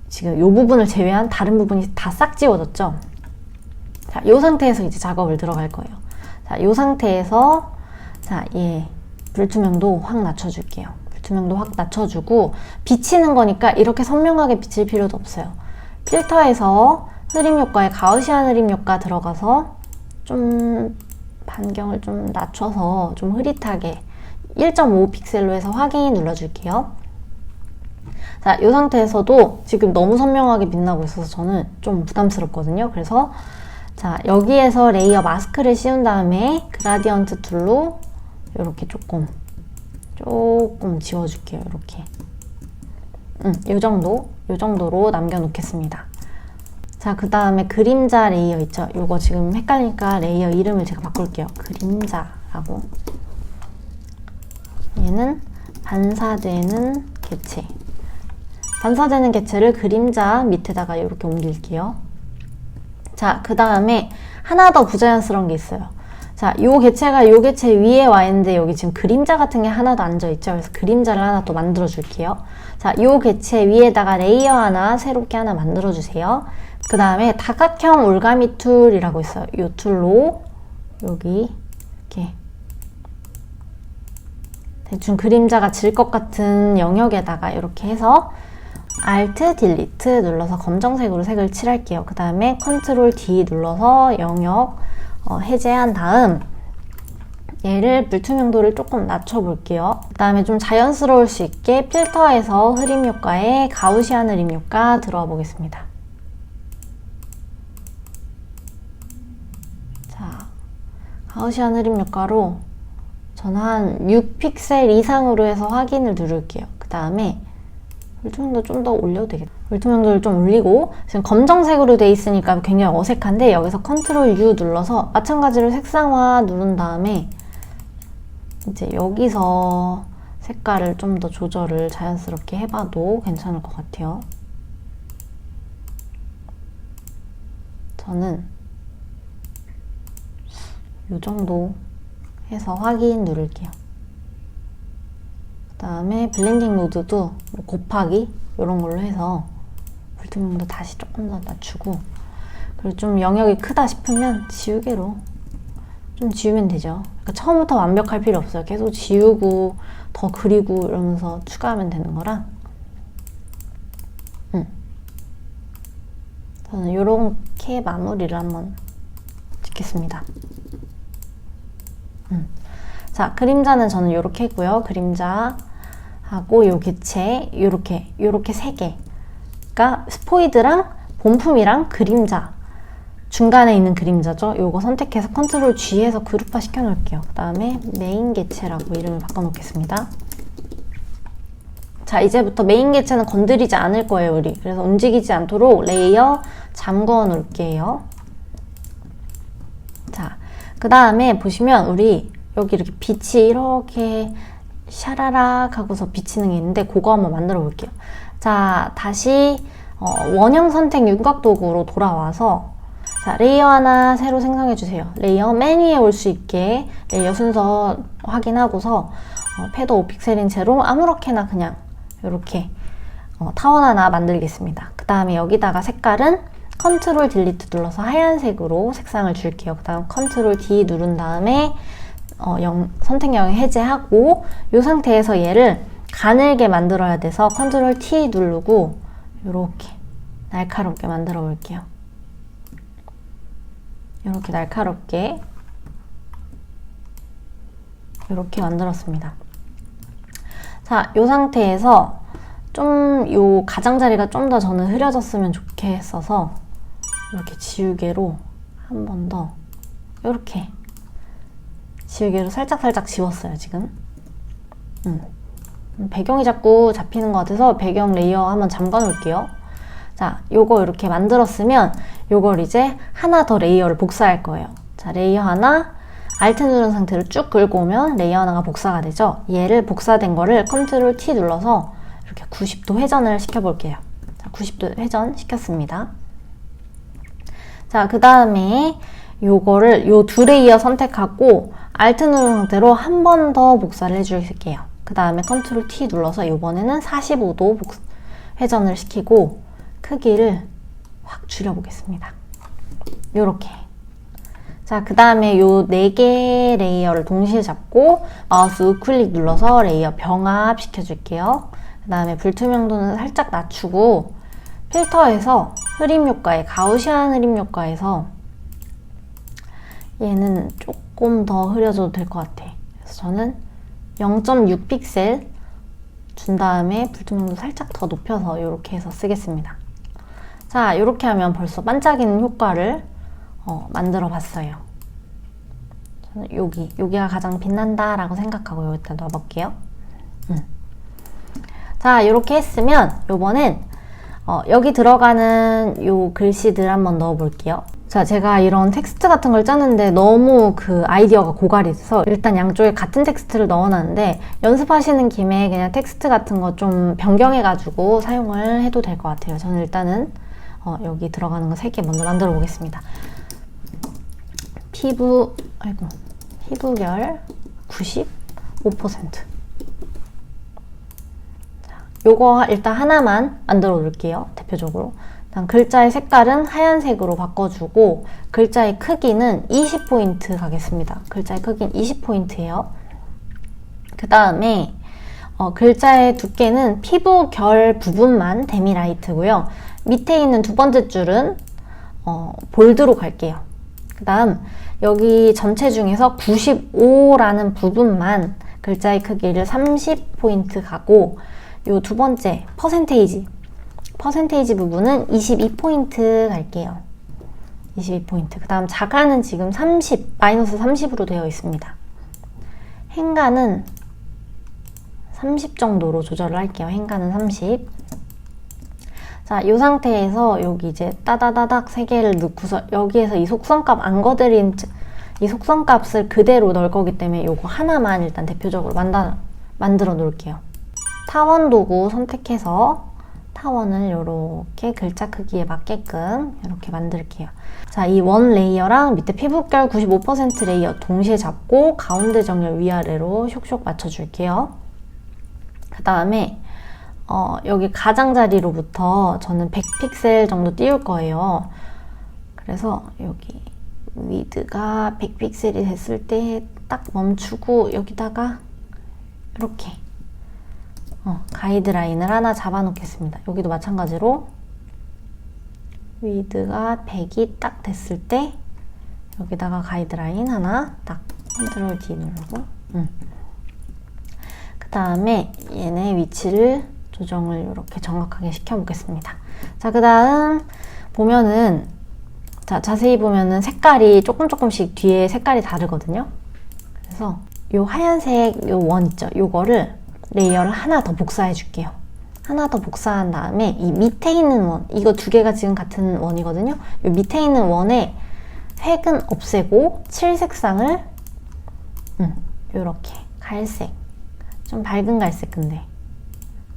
지금 이 부분을 제외한 다른 부분이 다 싹 지워졌죠. 자, 이 상태에서 이제 작업을 들어갈 거예요. 자, 이 상태에서 자, 불투명도 확 낮춰줄게요. 불투명도 확 낮춰주고 비치는 거니까 이렇게 선명하게 비칠 필요도 없어요. 필터에서 흐림 효과에 가우시안 흐림 효과 들어가서 좀 반경을 좀 낮춰서 좀 흐릿하게 1.5 픽셀로 해서 확인 눌러줄게요. 자, 이 상태에서도 지금 너무 선명하게 빛나고 있어서 저는 좀 부담스럽거든요. 그래서 자, 여기에서 레이어 마스크를 씌운 다음에 그라디언트 툴로 이렇게 조금 지워줄게요. 이렇게 요 정도로 남겨놓겠습니다. 자, 그 다음에 그림자 레이어 있죠? 요거 지금 헷갈리니까 레이어 이름을 제가 바꿀게요. 그림자라고. 얘는 반사되는 개체. 반사되는 개체를 그림자 밑에다가 이렇게 옮길게요. 자, 그 다음에 하나 더 부자연스러운 게 있어요. 자, 요 개체가 요 개체 위에 와 있는데 여기 지금 그림자 같은 게 하나도 앉아 있죠. 그래서 그림자를 하나 또 만들어 줄게요. 자, 요 개체 위에다가 레이어 하나 새롭게 하나 만들어 주세요. 그 다음에 다각형 올가미 툴이라고 있어요. 요 툴로 여기 이렇게 대충 그림자가 질 것 같은 영역에다가 이렇게 해서 Alt, Delete 눌러서 검정색으로 색을 칠할게요. 그 다음에 Ctrl D 눌러서 영역 해제한 다음 얘를 불투명도를 조금 낮춰볼게요. 그 다음에 좀 자연스러울 수 있게 필터에서 흐림 효과에 가우시안 흐림 효과 들어와 보겠습니다. 자, 가우시안 흐림 효과로 저는 한 6픽셀 이상으로 해서 확인을 누를게요. 그 다음에 불투명도 좀 더 올려도 되겠다. 불투명도를 좀 올리고 지금 검정색으로 돼 있으니까 굉장히 어색한데 여기서 Ctrl U 눌러서 마찬가지로 색상화 누른 다음에 이제 여기서 색깔을 좀 더 조절을 자연스럽게 해봐도 괜찮을 것 같아요. 저는 이 정도 해서 확인 누를게요. 그 다음에 블렌딩 모드도 곱하기 이런 걸로 해서 불투명도 다시 조금 더 낮추고, 그리고 좀 영역이 크다 싶으면 지우개로 좀 지우면 되죠. 그러니까 처음부터 완벽할 필요 없어요. 계속 지우고 더 그리고 이러면서 추가하면 되는 거라 저는 이렇게 마무리를 한번 짓겠습니다. 자, 그림자는 저는 이렇게 했고요. 그림자 하고 요 개체 요렇게 세 개가 스포이드랑 본품이랑 그림자 중간에 있는 그림자죠. 요거 선택해서 Ctrl G 해서 그룹화 시켜 놓을게요. 그 다음에 메인 개체라고 이름을 바꿔 놓겠습니다. 자, 이제부터 메인 개체는 건드리지 않을 거예요, 우리. 그래서 움직이지 않도록 레이어 잠궈 놓을게요. 자, 그 다음에 보시면 우리 여기 이렇게 빛이 이렇게 샤라락 하고서 비치는 게 있는데 그거 한번 만들어 볼게요. 자, 다시 원형 선택 윤곽 도구로 돌아와서 자, 레이어 하나 새로 생성해 주세요. 레이어 맨 위에 올 수 있게 레이어 순서 확인하고서 패더 5픽셀인 채로 아무렇게나 그냥 이렇게 타원 하나 만들겠습니다. 그 다음에 여기다가 색깔은 Ctrl Delete 눌러서 하얀색으로 색상을 줄게요. 그 다음 Ctrl D 누른 다음에 선택 영역 해제하고 이 상태에서 얘를 가늘게 만들어야 돼서 Ctrl T 누르고 이렇게 날카롭게 만들어 볼게요. 이렇게 날카롭게 이렇게 만들었습니다. 자, 이 상태에서 좀 요 가장자리가 좀 더 저는 흐려졌으면 좋겠어서 이렇게 지우개로 한 번 더 이렇게 지우개로 살짝살짝 지웠어요, 지금. 배경이 자꾸 잡히는 것 같아서 배경 레이어 한번 잠가 놓을게요. 자, 요거 이렇게 만들었으면 요걸 이제 하나 더 레이어를 복사할 거예요. 자, 레이어 하나 Alt 누른 상태로 쭉 끌고 오면 레이어 하나가 복사가 되죠. 얘를 복사된 거를 Ctrl T 눌러서 이렇게 90도 회전을 시켜볼게요. 자, 90도 회전 시켰습니다. 자, 그 다음에 요거를 요 두 레이어 선택하고 Alt 누른 상태로 한 번 더 복사를 해줄게요. 그 다음에 Ctrl T 눌러서 이번에는 45도 회전을 시키고 크기를 확 줄여보겠습니다. 요렇게. 자, 그 다음에 요 4개 레이어를 동시에 잡고 마우스 우클릭 눌러서 레이어 병합 시켜줄게요. 그 다음에 불투명도는 살짝 낮추고 필터에서 흐림 효과에 가우시안 흐림 효과에서 얘는 조금 더 흐려져도 될 것 같아. 그래서 저는 0.6픽셀 준 다음에 불투명도 살짝 더 높여서 이렇게 해서 쓰겠습니다. 자, 이렇게 하면 벌써 반짝이는 효과를 만들어 봤어요. 저는 여기가 가장 빛난다 라고 생각하고 여기다 놔볼게요. 자, 이렇게 했으면 요번엔 여기 들어가는 요 글씨들 한번 넣어 볼게요. 자, 제가 이런 텍스트 같은 걸 짜는데 너무 그 아이디어가 고갈이 돼서 일단 양쪽에 같은 텍스트를 넣어놨는데 연습하시는 김에 그냥 텍스트 같은 거 좀 변경해가지고 사용을 해도 될 것 같아요. 저는 일단은 여기 들어가는 거 3개 먼저 만들어 보겠습니다. 피부, 아이고, 피부결 95%. 자, 요거 일단 하나만 만들어 놓을게요. 대표적으로. 일단 글자의 색깔은 하얀색으로 바꿔주고 글자의 크기는 20포인트 가겠습니다. 글자의 크기는 20포인트예요. 그 다음에 글자의 두께는 피부결 부분만 데미라이트고요. 밑에 있는 두 번째 줄은 볼드로 갈게요. 그 다음 여기 전체 중에서 95라는 부분만 글자의 크기를 30포인트 가고 요 두 번째 퍼센테이지 부분은 22포인트 갈게요. 22포인트. 그 다음 자가는 지금 30, 마이너스 30으로 되어 있습니다. 행가는 30 정도로 조절을 할게요. 행가는 30. 자, 이 상태에서 여기 이제 따다다닥 3개를 넣고서 여기에서 이 속성값 안 거드린 이 속성값을 그대로 넣을 거기 때문에 요거 하나만 일단 대표적으로 만들어 놓을게요. 타원 도구 선택해서 타원을 이렇게 글자 크기에 맞게끔 이렇게 만들게요. 자, 이 원 레이어랑 밑에 피부결 95% 레이어 동시에 잡고 가운데 정렬 위아래로 쇽쇽 맞춰줄게요. 그 다음에 여기 가장자리로부터 저는 100픽셀 정도 띄울 거예요. 그래서 여기 위드가 100픽셀이 됐을 때 딱 멈추고 여기다가 이렇게 가이드라인을 하나 잡아 놓겠습니다. 여기도 마찬가지로 위드가 100이 딱 됐을 때 여기다가 가이드라인 하나 딱 컨트롤 D 누르고 그 다음에 얘네 위치를 조정을 이렇게 정확하게 시켜보겠습니다. 자, 그 다음 보면은 자, 자세히 보면은 색깔이 조금씩 뒤에 색깔이 다르거든요. 그래서 요 하얀색 요 원 있죠? 요거를 레이어를 하나 더 복사해 줄게요. 하나 더 복사한 다음에 이 밑에 있는 원, 이거 두 개가 지금 같은 원이거든요. 요 밑에 있는 원에 획은 없애고 칠색상을 요렇게 갈색, 좀 밝은 갈색 근데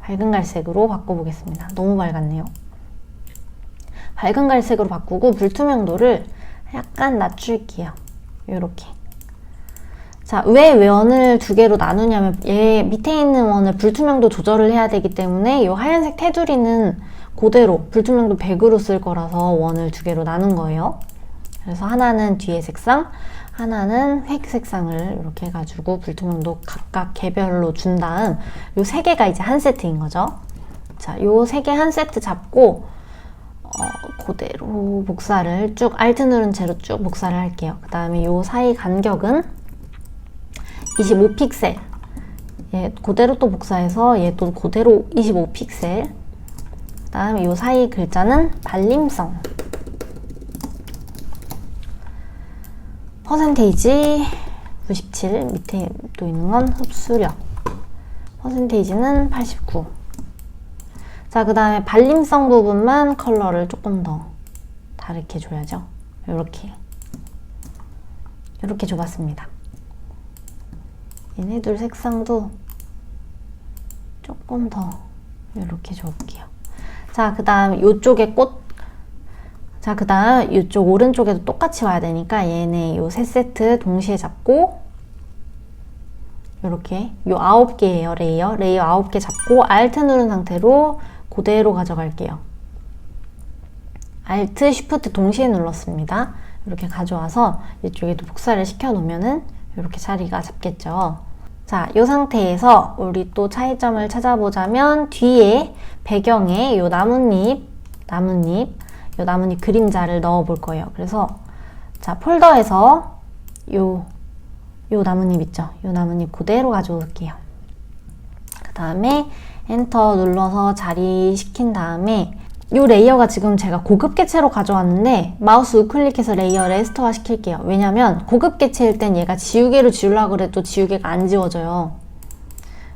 밝은 갈색으로 바꿔보겠습니다. 너무 밝았네요. 밝은 갈색으로 바꾸고 불투명도를 약간 낮출게요. 요렇게. 자, 왜 원을 두 개로 나누냐면 얘 밑에 있는 원을 불투명도 조절을 해야 되기 때문에 이 하얀색 테두리는 그대로 불투명도 100으로 쓸 거라서 원을 두 개로 나눈 거예요. 그래서 하나는 뒤에 색상, 하나는 획 색상을 이렇게 해가지고 불투명도 각각 개별로 준 다음 요 세 개가 이제 한 세트인 거죠. 자, 요 세 개 한 세트 잡고 그대로 복사를 쭉 Alt 누른 채로 쭉 복사를 할게요. 그 다음에 요 사이 간격은 25픽셀. 얘 그대로 또 복사해서 얘 또 그대로 25픽셀. 그 다음에 요 사이 글자는 발림성. 퍼센테이지 97. 밑에 또 있는 건 흡수력. 퍼센테이지는 89. 자, 그 다음에 발림성 부분만 컬러를 조금 더 다르게 줘야죠. 이렇게 줘봤습니다. 얘네들 색상도 조금 더 이렇게 줘볼게요. 자, 그 다음 요쪽에 자, 그 다음 이쪽 오른쪽에도 똑같이 와야 되니까 얘네 요 세 세트 동시에 잡고 이렇게 요 9개예요. 레이어 9개 잡고 Alt 누른 상태로 그대로 가져갈게요. Alt, Shift 동시에 눌렀습니다. 이렇게 가져와서 이쪽에도 복사를 시켜 놓으면은 이렇게 자리가 잡겠죠. 자, 이 상태에서 우리 또 차이점을 찾아보자면 뒤에 배경에 요 나뭇잎 그림자를 넣어 볼 거예요. 그래서 자, 폴더에서 요 나뭇잎 있죠? 요 나뭇잎 그대로 가져올게요. 그 다음에 엔터 눌러서 자리 시킨 다음에 이 레이어가 지금 제가 고급 개체로 가져왔는데 마우스 우클릭해서 레이어 레스토어 시킬게요. 왜냐면 고급 개체일 땐 얘가 지우개로 지우려고 그래도 지우개가 안 지워져요.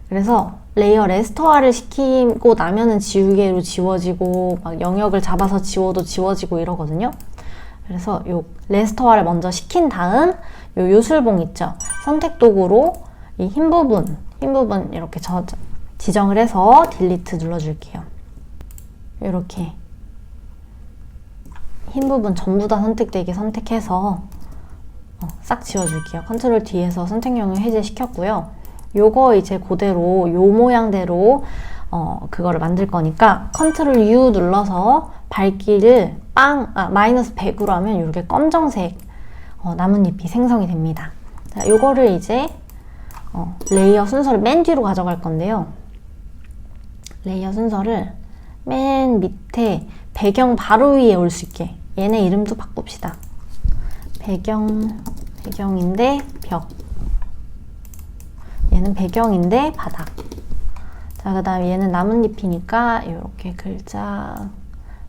그래서 레이어 레스토어를 시키고 나면은 지우개로 지워지고 막 영역을 잡아서 지워도 지워지고 이러거든요. 그래서 요 레스토어를 먼저 시킨 다음 요 요술봉 있죠? 선택 도구로 이 흰 부분 이렇게 지정을 해서 딜리트 눌러줄게요. 이렇게 흰 부분 전부 다 선택되게 선택해서 싹 지워줄게요. 컨트롤 D에서 선택형을 해제시켰고요. 요거 이제 그대로 요 모양대로 그거를 만들 거니까 컨트롤 U 눌러서 밝기를 마이너스 100으로 하면 이렇게 검정색 나뭇잎이 생성이 됩니다. 자, 요거를 이제 레이어 순서를 맨 뒤로 가져갈 건데요. 레이어 순서를 맨 밑에 배경 바로 위에 올 수 있게 얘네 이름도 바꿉시다. 배경인데 벽, 얘는 배경인데 바닥. 자, 그 다음에 얘는 나뭇잎이니까 이렇게 글자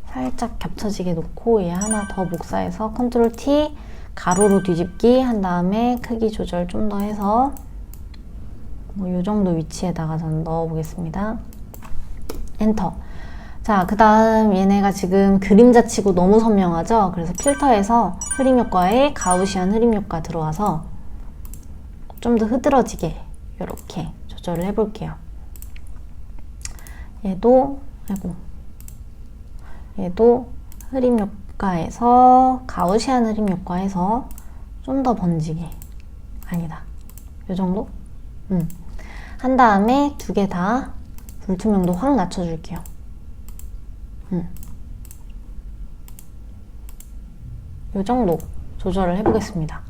살짝 겹쳐지게 놓고 얘 하나 더 복사해서 컨트롤 T 가로로 뒤집기 한 다음에 크기 조절 좀 더 해서 뭐 요 정도 위치에다가 저는 넣어 보겠습니다. 엔터. 자, 그 다음 얘네가 지금 그림자 치고 너무 선명하죠? 그래서 필터에서 흐림 효과에 가우시안 흐림 효과 들어와서 좀 더 흐드러지게 이렇게 조절을 해볼게요. 얘도 흐림 효과에서 가우시안 흐림 효과에서 좀 더 번지게, 아니다, 요 정도? 한 다음에 두 개 다 불투명도 확 낮춰줄게요. 요 정도 조절을 해보겠습니다.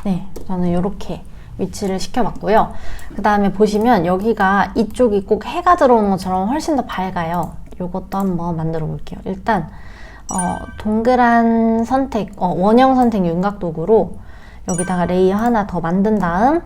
네, 저는 이렇게 위치를 시켜봤고요. 그 다음에 보시면 여기가 이쪽이 꼭 해가 들어오는 것처럼 훨씬 더 밝아요. 요것도 한번 만들어 볼게요. 일단 동그란 선택, 원형 선택 윤곽 도구로 여기다가 레이어 하나 더 만든 다음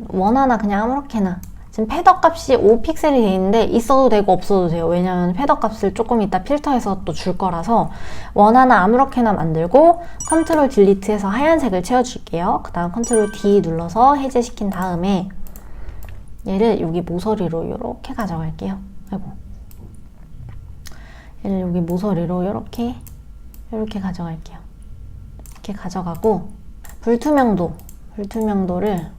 원 하나 그냥 아무렇게나, 지금 패더 값이 5픽셀이 되어 있는데 있어도 되고 없어도 돼요. 왜냐면 패더 값을 조금 이따 필터에서 또 줄 거라서 원 하나 아무렇게나 만들고 컨트롤 딜리트해서 하얀색을 채워줄게요. 그 다음 컨트롤 D 눌러서 해제시킨 다음에 얘를 여기 모서리로 이렇게 가져갈게요. 얘를 여기 모서리로 이렇게 가져갈게요. 이렇게 가져가고 불투명도를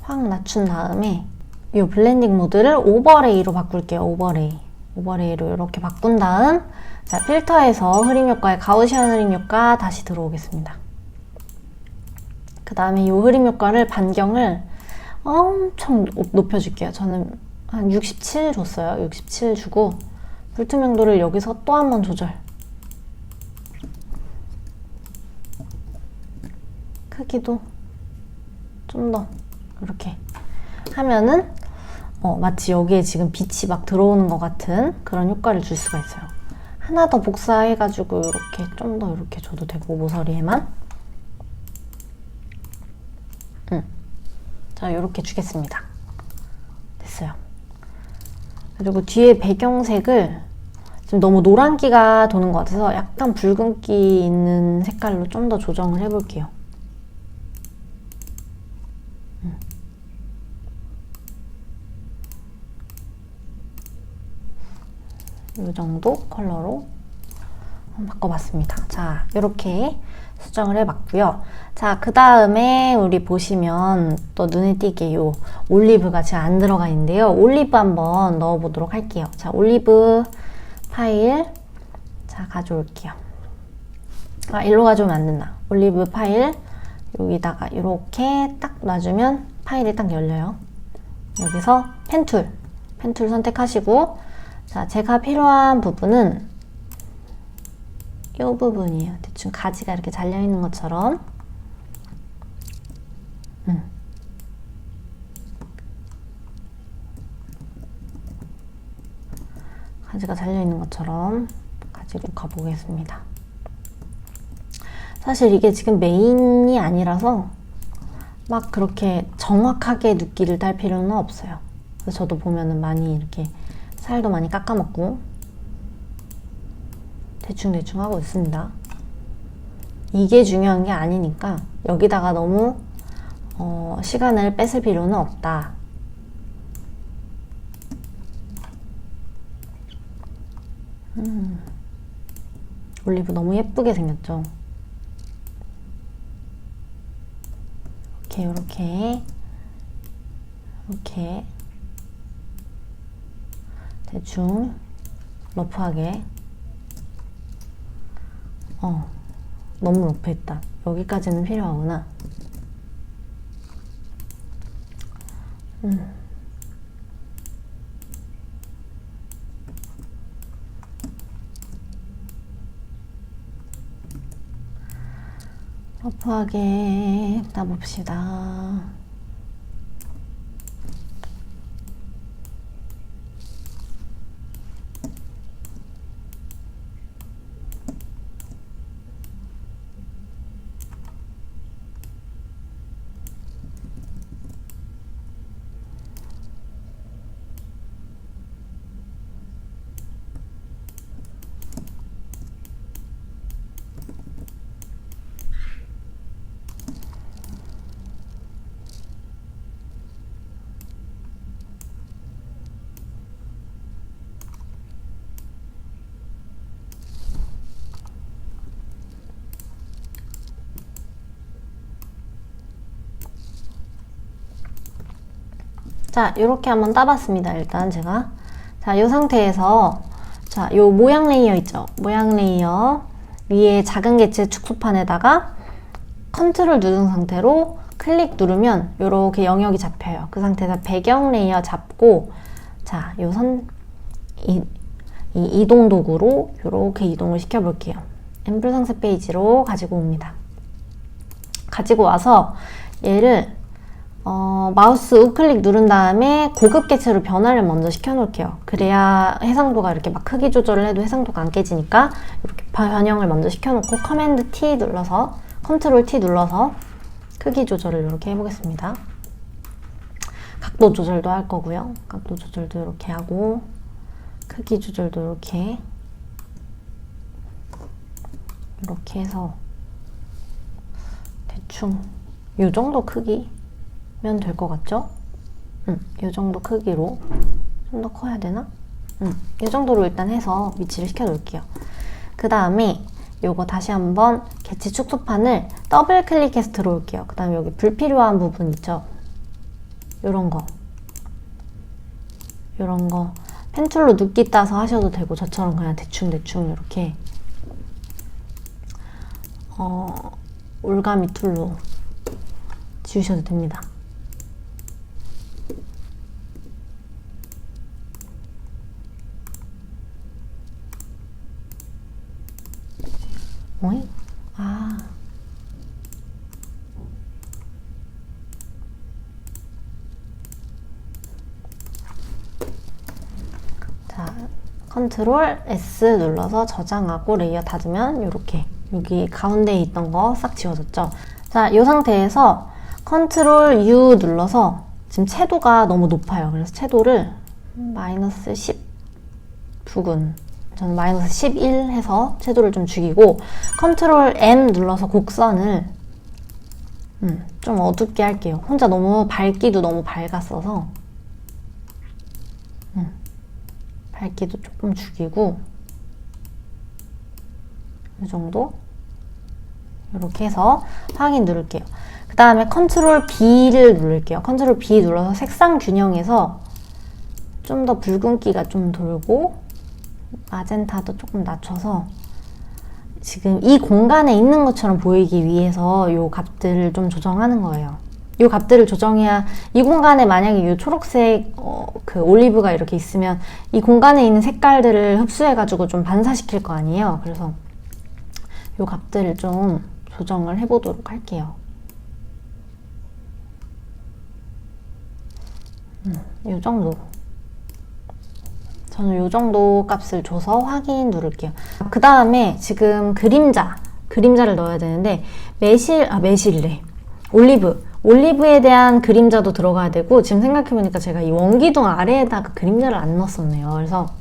확 낮춘 다음에 이 블렌딩 모드를 오버레이로 바꿀게요. 오버레이로 이렇게 바꾼 다음, 자, 필터에서 흐림 효과에 가우시안 흐림 효과 다시 들어오겠습니다. 그 다음에 이 흐림 효과를 반경을 엄청 높여줄게요. 저는 한 67 줬어요. 67 주고 불투명도를 여기서 또 한 번 조절. 크기도 좀 더 이렇게 하면은 마치 여기에 지금 빛이 막 들어오는 것 같은 그런 효과를 줄 수가 있어요. 하나 더 복사해가지고 이렇게 좀 더 이렇게 줘도 되고, 모서리에만. 자, 이렇게 주겠습니다. 됐어요. 그리고 뒤에 배경색을 지금 너무 노란기가 도는 것 같아서 약간 붉은기 있는 색깔로 좀 더 조정을 해볼게요. 이 정도 컬러로 바꿔봤습니다. 자, 이렇게 수정을 해봤고요. 자, 그 다음에 우리 보시면 또 눈에 띄게 요 올리브가 지금 안 들어가 있는데요. 올리브 한번 넣어보도록 할게요. 자, 올리브 파일, 자, 가져올게요. 일로 가져오면 안 된다. 올리브 파일 여기다가 이렇게 딱 놔주면 파일이 딱 열려요. 여기서 펜툴 선택하시고, 자, 제가 필요한 부분은 이 부분이에요. 대충 가지가 이렇게 잘려있는 것처럼. 가지가 잘려있는 것처럼 가지로 가보겠습니다. 사실 이게 지금 메인이 아니라서 막 그렇게 정확하게 눕기를 딸 필요는 없어요. 그래서 저도 보면은 많이 이렇게 살도 많이 깎아먹고 대충 하고 있습니다. 이게 중요한 게 아니니까 여기다가 너무 시간을 뺏을 필요는 없다. 올리브 너무 예쁘게 생겼죠? 이렇게 대충 러프하게 너무 높여 있다. 여기까지는 필요하구나. 러프하게 따봅시다. 자, 이렇게 한번 따봤습니다. 일단 제가. 자, 이 상태에서 자, 요 모양 레이어 있죠? 모양 레이어 위에 작은 개체 축소판에다가 컨트롤 누른 상태로 클릭 누르면 이렇게 영역이 잡혀요. 그 상태에서 배경 레이어 잡고 자, 요 이 이동 도구로 이렇게 이동을 시켜 볼게요. 앰플 상세 페이지로 가지고 옵니다. 가지고 와서 얘를 마우스 우클릭 누른 다음에 고급 개체로 변화를 먼저 시켜놓을게요. 그래야 해상도가 이렇게 막 크기 조절을 해도 해상도가 안 깨지니까 이렇게 변형을 먼저 시켜놓고 커맨드 T 눌러서 컨트롤 T 눌러서 크기 조절을 이렇게 해보겠습니다. 각도 조절도 할 거고요. 각도 조절도 이렇게 하고 크기 조절도 이렇게 해서 대충 이 정도 크기 면 될 것 같죠? 이 정도 크기로 좀 더 커야 되나? 이 정도로 일단 해서 위치를 시켜 놓을게요. 그 다음에 요거 다시 한번 개체 축소판을 더블 클릭해서 들어올게요. 그 다음에 여기 불필요한 부분 있죠? 요런 거 펜툴로 눕기 따서 하셔도 되고 저처럼 그냥 대충 이렇게 올가미 툴로 지우셔도 됩니다. 어이? 자, 컨트롤 S 눌러서 저장하고 레이어 닫으면 이렇게 여기 가운데에 있던 거 싹 지워졌죠? 자, 이 상태에서 컨트롤 U 눌러서 지금 채도가 너무 높아요. 그래서 채도를 마이너스 10 부근 저는 마이너스 11 해서 채도를 좀 죽이고 컨트롤 M 눌러서 곡선을 좀 어둡게 할게요. 혼자 너무 밝기도 너무 밝았어서 밝기도 조금 죽이고 이 정도 이렇게 해서 확인 누를게요. 그 다음에 컨트롤 B를 누를게요. 컨트롤 B 눌러서 색상 균형에서 좀 더 붉은기가 좀 돌고 마젠타도 조금 낮춰서 지금 이 공간에 있는 것처럼 보이기 위해서 이 값들을 좀 조정하는 거예요. 이 값들을 조정해야 이 공간에 만약에 이 초록색 그 올리브가 이렇게 있으면 이 공간에 있는 색깔들을 흡수해가지고 좀 반사시킬 거 아니에요. 그래서 이 값들을 좀 조정을 해보도록 할게요. 이 정도. 저는 이 정도 값을 줘서 확인 누를게요. 그 다음에 지금 그림자를 넣어야 되는데 매실이래. 올리브에 대한 그림자도 들어가야 되고 지금 생각해보니까 제가 이 원기둥 아래에다가 그림자를 안 넣었었네요. 그래서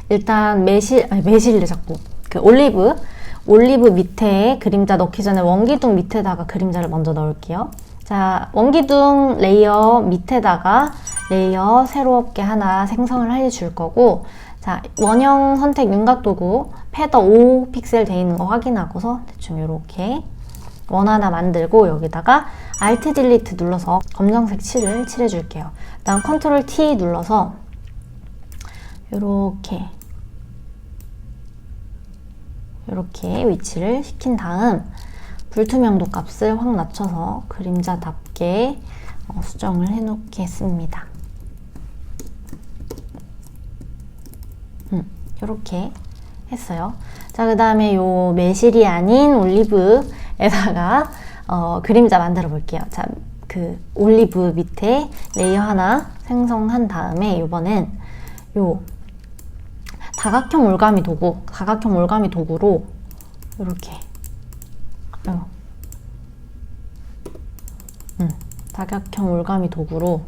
일단 매실이래 자꾸. 그 올리브 밑에 그림자 넣기 전에 원기둥 밑에다가 그림자를 먼저 넣을게요. 자, 원기둥 레이어 밑에다가 레이어 새롭게 하나 생성을 해줄 거고 자, 원형 선택 윤곽도구 패더 5 픽셀 돼 있는 거 확인하고서 대충 이렇게 원 하나 만들고 여기다가 Alt Delete 눌러서 검정색 칠을 칠해줄게요. 그 다음 컨트롤 T 눌러서 이렇게 이렇게 위치를 시킨 다음 불투명도 값을 확 낮춰서 그림자답게 수정을 해 놓겠습니다. 이렇게 했어요. 자, 그 다음에 요 매실이 아닌 올리브에다가 그림자 만들어 볼게요. 자, 그 올리브 밑에 레이어 하나 생성한 다음에 이번엔 요 다각형 올가미 도구로 이렇게 다각형 올가미 도구로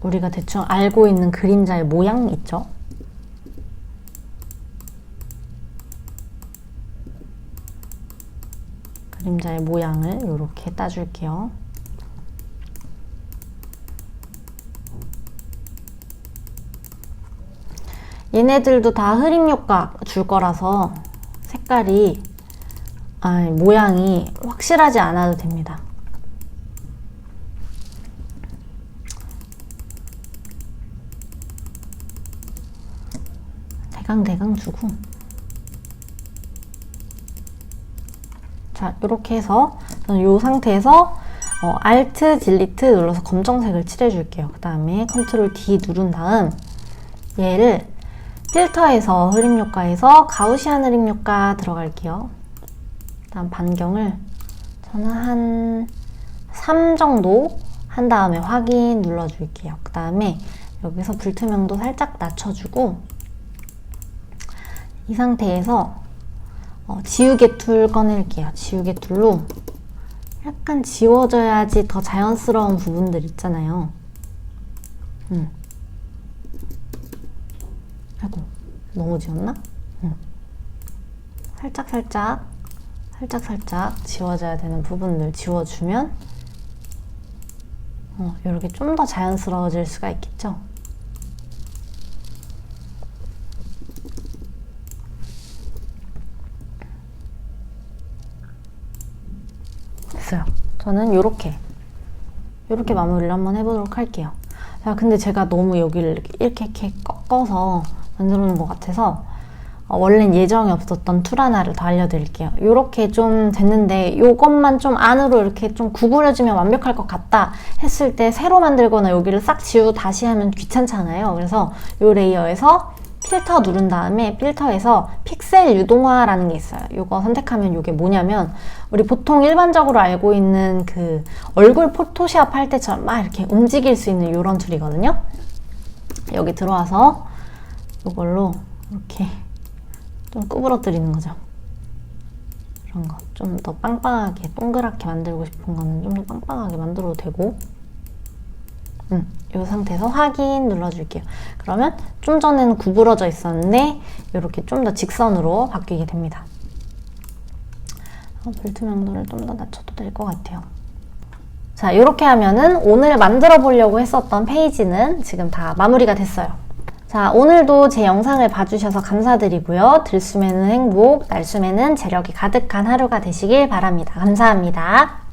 우리가 대충 알고 있는 그림자의 모양 있죠? 그림자의 모양을 이렇게 따줄게요. 얘네들도 다 흐림 효과 줄 거라서 색깔이 모양이 확실하지 않아도 됩니다. 대강 주고, 자, 이렇게 해서 저는 이 상태에서 Alt 딜리트 눌러서 검정색을 칠해줄게요. 그 다음에 Ctrl D 누른 다음 얘를 필터에서 흐림 효과에서 가우시안 흐림 효과 들어갈게요. 다음 반경을 저는 한 3 정도 한 다음에 확인 눌러줄게요. 그 다음에 여기서 불투명도 살짝 낮춰주고 이 상태에서 지우개 툴 꺼낼게요. 지우개 툴로 약간 지워져야지 더 자연스러운 부분들 있잖아요. 아이고, 너무 지웠나? 살짝 지워져야 되는 부분들 지워주면 이렇게 좀 더 자연스러워질 수가 있겠죠? 됐어요. 저는 요렇게 마무리를 한번 해보도록 할게요. 자, 근데 제가 너무 여기를 이렇게 꺾어서 만들어 놓은 것 같아서 원래는 예정이 없었던 툴 하나를 더 알려드릴게요. 요렇게 좀 됐는데 요것만 좀 안으로 이렇게 좀 구부려지면 완벽할 것 같다 했을 때 새로 만들거나 여기를 싹 지우고 다시 하면 귀찮잖아요. 그래서 요 레이어에서 필터 누른 다음에 필터에서 픽셀 유동화라는 게 있어요. 요거 선택하면 요게 뭐냐면 우리 보통 일반적으로 알고 있는 그 얼굴 포토샵 할 때처럼 막 이렇게 움직일 수 있는 요런 툴이거든요. 여기 들어와서 요걸로 이렇게 좀 구부러뜨리는 거죠. 이런 거 좀 더 빵빵하게 동그랗게 만들고 싶은 거는 좀 더 빵빵하게 만들어도 되고, 이 상태에서 확인 눌러줄게요. 그러면 좀 전에는 구부러져 있었는데 이렇게 좀 더 직선으로 바뀌게 됩니다. 불투명도를 좀 더 낮춰도 될 것 같아요. 자, 이렇게 하면은 오늘 만들어 보려고 했었던 페이지는 지금 다 마무리가 됐어요. 자, 오늘도 제 영상을 봐주셔서 감사드리고요. 들숨에는 행복, 날숨에는 재력이 가득한 하루가 되시길 바랍니다. 감사합니다.